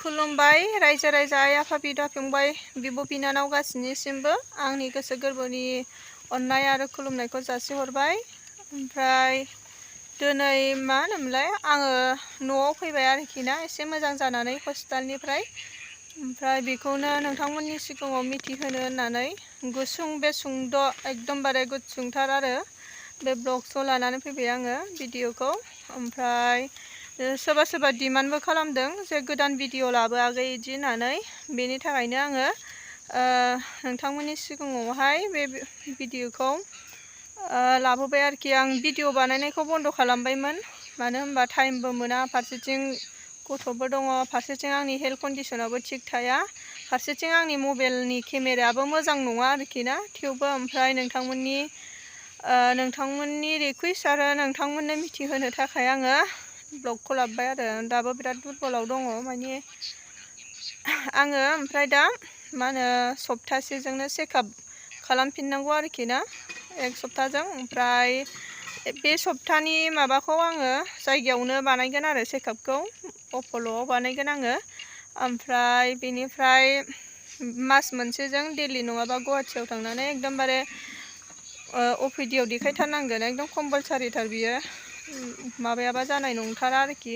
खुलुमबाय रायजो राजा आइ आफा बिदा फंबाय बिब' बिनानाव गासिनिसिमबो आंनि गोसो गोरबोनि अननाय आरो खुलुमनायखौ जासिहरबाय। ओमफ्राय दिनै मा होनोमोनलाय आङो न'आव फैबाय आरोखि ना, एसे मोजां जानानै हस्पिटालनिफ्राय। ओमफ्राय बेखौनो नोंथांमोननि सिगाङाव मिथिहोनो होननानै गुसुं बे सुंद' एकदमबारे गुसुंथार आरो बे ब्लगखौ लानानै फैबाय आङो भिडिअखौ। ओमफ्राय सोरबा सोरबा डिमान्डबो खालामदों जे गोदान भिडिअ लाबोआखै इदि होननानै, बेनि थाखायनो आङो नोंथांमोननि सिगाङावहाय बे भिडिअखौ लाबोबाय आरोखि। आं भिडिअ बानायनायखौ बन्द' खालामबायमोन, मानो होनबा टाइमबो मोना, फारसेथिं गथ'बो दङ, फारसेथिं आंनि हेल्थ कन्डिसनाबो थिग थाया, फारसेथिं आंनि मबाइलनि केमेरायाबो मोजां नङा आरोखि ना। थेवबो ओमफ्राय नोंथांमोननि रिकुवेस्ट आरो नोंथांमोननो मिथिहोनो थाखाय आङो ब्लगखौ लाबोबाय आरो। दाबो बिराद दुरबलाव दङ माने आङो। ओमफ्राय दा मा होनो सप्तासेजोंनो चेकआप खालामफिननांगौ आरोखि ना, 1 सप्ताजों। ओमफ्राय बे सप्तानि माबाखौ आङो जायगायावनो बानायगोन आरो चेकआपखौ, अफल'आव बानायगोन आङो। ओमफ्राय बेनिफ्राय मास मोनसेजों दिल्ली नङाबा गुवाहाटियाव थांनानै एकदमबारे अपिडियाव देखायथारनांगोन, एकदम कम्पालसारिथार बियो, माबायाबा जानाय नंथारा आरोखि।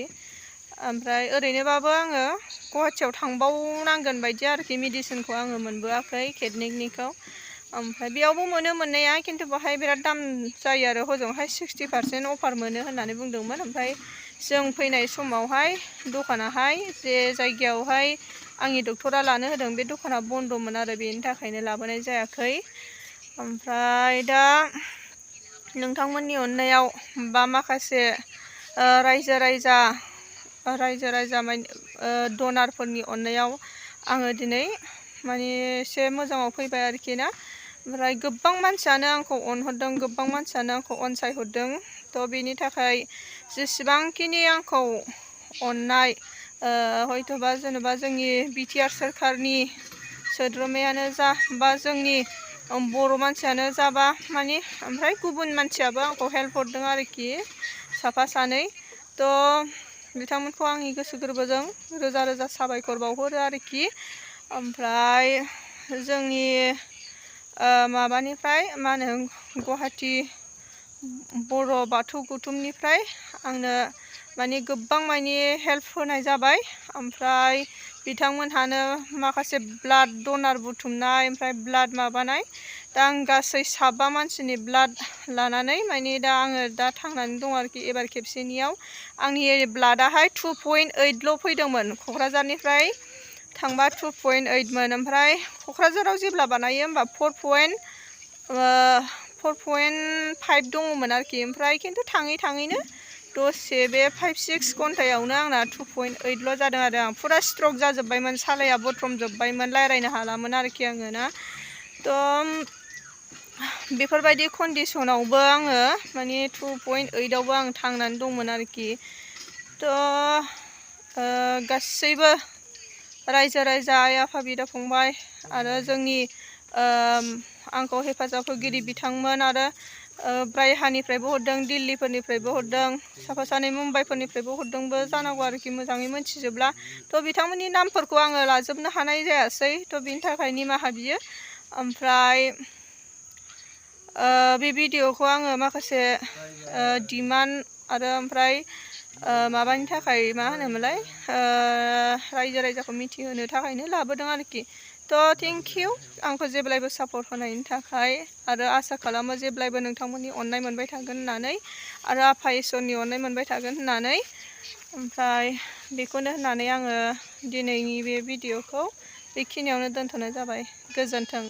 ओमफ्राय ओरैनोबाबो आङो गुवाहाटियाव थांबावनांगोन बायदि आरोखि, मेडिसिनखौ आङो मोनबोआखै केटनिकनिखौ। ओमफ्राय बेयावबो मोनो मोननाया, खिन्थु बेवहाय बिराद दाम जायो आरो, हजोंहाय 60% अफार मोनो होननानै बुंदोंमोन। ओमफ्राय जों फैनाय समावहाय दखानाहाय जे जायगायावहाय आंनि डक्टरा लानो होदों बे दखाना बन्द'मोन आरो, बेनि थाखायनो लाबोनाय जायाखै। ओमफ्राय दा नोंथांमोननि अननायाव बा माखासे रायजो राजा डनारफोरनि अननायाव आङो दिनै माने एसे मोजाङाव फैबाय आरोखि ना। ओमफ्राय गोबां मानसियानो आंखौ अनहरदों, गोबां मानसियानो आंखौ अनसायहरदों। थ' बेनि थाखाय जेसेबांखिनि आंखौ अननाय, हयथ'बा जेनेबा जोंनि बिटिआर सोरखारनि सोद्रोमायानो जा, बा जोंनि बर' मानसियानो जाबा माने, ओमफ्राय गुबुन मानसियाबो आंखौ हेल्प हरदों आरोखि, साफा सानै। थ' बिथांमोनखौ आंनि गोसो गोरबोजों रोजा रोजा साबायखर बावहरो आरोखि। ओमफ्राय जोंनि माबानिफ्राय मा होनो गुवाहाटि बर' बाथौ गौथुमनिफ्राय आंनो माने गोबां माने हेल्प होनाय जाबाय। ओमफ्राय बिथांमोनहानो माखासे ब्लाड डनार बुथुमनाय, ओमफ्राय ब्लाड माबानाय, दा आं गासै 7 मानसिनि ब्लाड लानानै माने दा आङो दा थांनानै दं आरोखि। एबार खेबसेनियाव आंनि ब्लाडआहाय 2.8ल' फैदोंमोन, क'क्राझारनिफ्राय थांबा 2.8 मोन। ओमफ्राय क'क्राझाराव जेब्ला बानायो होमबा 4.5 दङमोन आरोखि। ओमफ्राय खिन्थु थाङै थाङैनो दसे बे 5-6 घन्टायावनो आंना 2.8ल' जादों आरो। आं फुरा स्ट्रक जाजोब्बायमोन, सालाया बथ्रमजोब्बायमोन, रायज्लायनो हालामोन आरोखि आङो ना। थ' बेफोरबायदि कन्डिसनावबो आङो माने 2.8आवबो आं थांनानै दंमोन आरोखि। थ' गासैबो रायजो राजा आइ आफा बिदा फंबाय आरो जोंनि आंखौ हेफाजाब होगिरि बिथांमोन, आरो ब्रायहानिफ्रायबो हरदों, दिल्लीफोरनिफ्रायबो हरदों, साफा सानै मुम्बाइफोरनिफ्रायबो हरदोंबो जानांगौ आरोखि, मोजाङै मोनथिजोबला। थ' बिथांमोननि नामफोरखौ आङो लाजोबनो हानाय जायासै, थ' बिनि थाखाय निमाहा बियो। ओमफ्राय बे भिडिअखौ आङो माखासे डिमान्ड आरो ओमफ्राय माबानि थाखाय मा होनोमोनलाय रायजो राजाखौ मिथिहोनो थाखायनो लाबोदों आरोखि। थ' थेंक इउ आंखौ जेब्लायबो सापर्ट होनायनि थाखाय, आरो आसा खालामो जेब्लायबो नोंथांमोननि अननाय मोनबाय थागोन होननानै, आरो आफा इसोरनि अननाय मोनबाय थागोन होननानै। ओमफ्राय बेखौनो होननानै आङो दिनैनि बे भिडिअखौ बेखिनियावनो दोनथ'नाय जाबाय। गोजोन्थों।